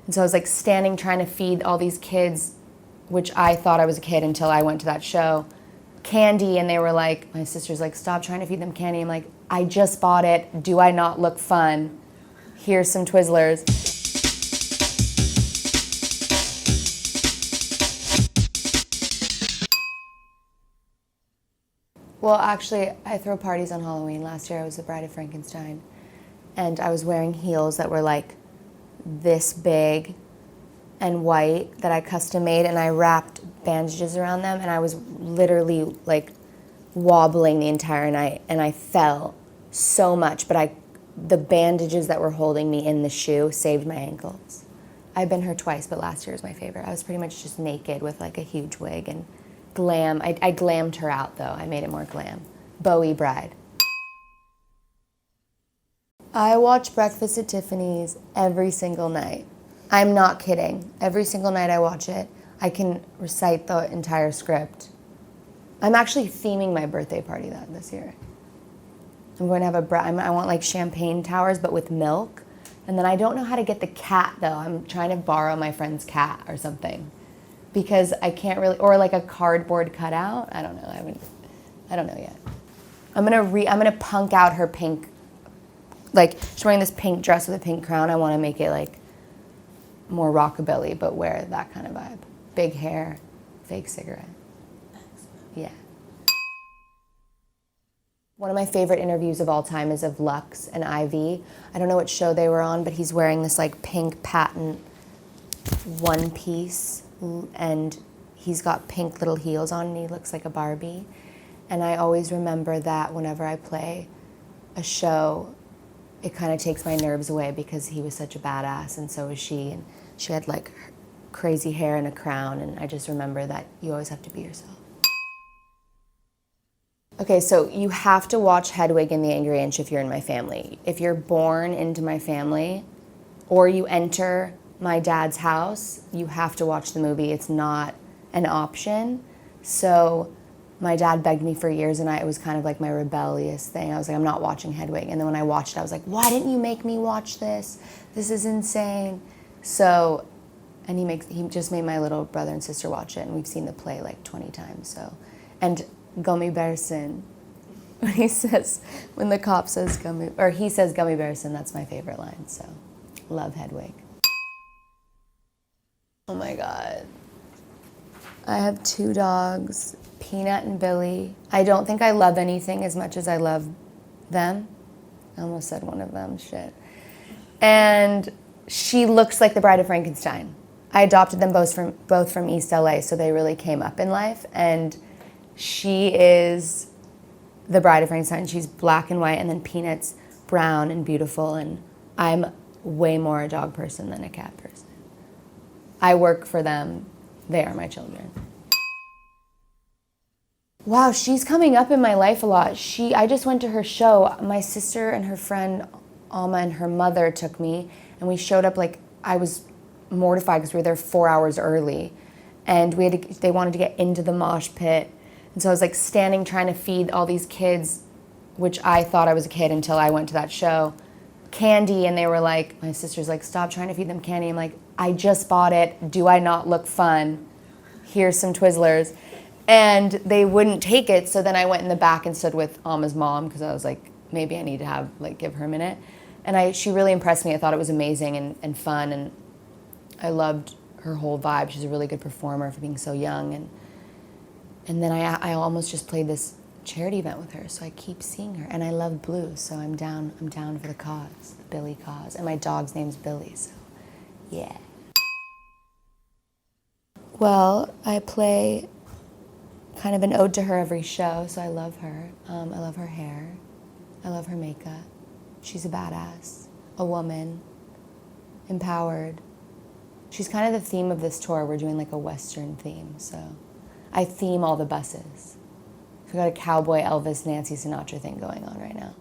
And so I was like standing trying to feed all these kids, which I thought I was a kid until I went to that show, candy, and they were like, my sister's like, stop trying to feed them candy. I'm like, I just bought it. Do I not look fun? Here's some Twizzlers. Well, actually, I throw parties on Halloween. Last year I was the Bride of Frankenstein, and I was wearing heels that were like this big and white that I custom made, and I wrapped bandages around them, and I was literally like wobbling the entire night, and I fell so much, but the bandages that were holding me in the shoe saved my ankles. I've been her twice, but last year was my favorite. I was pretty much just naked with like a huge wig and glam. I glammed her out though. I made it more glam. Bowie bride. I watch Breakfast at Tiffany's every single night. I'm not kidding. Every single night I watch it. I can recite the entire script. I'm actually theming my birthday party this year. I'm going to have I want like champagne towers, but with milk. And then I don't know how to get the cat though. I'm trying to borrow my friend's cat or something, because I can't really, or like a cardboard cutout. I don't know. I don't know yet. I'm gonna punk out her pink, like she's wearing this pink dress with a pink crown. I want to make it like more rockabilly, but wear that kind of vibe. Big hair, fake cigarette. Yeah. One of my favorite interviews of all time is of Lux and Ivy. I don't know what show they were on, but he's wearing this like pink patent one piece, and he's got pink little heels on, and he looks like a Barbie. And I always remember that whenever I play a show, it kind of takes my nerves away, because he was such a badass, and so was she. And she had like crazy hair and a crown, and I just remember that you always have to be yourself. Okay, so you have to watch Hedwig and the Angry Inch if you're in my family. If you're born into my family, or you enter my dad's house, you have to watch the movie. It's not an option. So my dad begged me for years, and it was kind of like my rebellious thing. I was like, I'm not watching Hedwig. And then when I watched it, I was like, why didn't you make me watch this? This is insane. So, and he just made my little brother and sister watch it, and we've seen the play like 20 times. So, and Gummy Bearson, when the cop says he says Gummy Bearson, that's my favorite line. So, love Hedwig. Oh my God. I have 2 dogs, Peanut and Billy. I don't think I love anything as much as I love them. I almost said one of them, shit. And she looks like the Bride of Frankenstein. I adopted them both from East LA, so they really came up in life. And she is the Bride of Frankenstein. She's black and white, and then Peanut's brown and beautiful, and I'm way more a dog person than a cat person. I work for them. They are my children. Wow, she's coming up in my life a lot. I just went to her show. My sister and her friend Alma and her mother took me, and we showed up like, I was mortified because we were there 4 hours early, and they wanted to get into the mosh pit. And so I was like standing trying to feed all these kids, which I thought I was a kid until I went to that show, candy, and they were like, my sister's like, stop trying to feed them candy. I'm like, I just bought it. Do I not look fun? Here's some Twizzlers. And they wouldn't take it, so then I went in the back and stood with Alma's mom, because I was like, maybe I need to give her a minute. And she really impressed me. I thought it was amazing and fun, and I loved her whole vibe. She's a really good performer for being so young. And then I almost just played this charity event with her, so I keep seeing her. And I love blues, so I'm down for the cause, the Billy cause. And my dog's name's Billy, so yeah. Well, I play kind of an ode to her every show, so I love her. I love her hair. I love her makeup. She's a badass, a woman, empowered. She's kind of the theme of this tour. We're doing like a Western theme, so I theme all the buses. We've got a cowboy Elvis, Nancy Sinatra thing going on right now.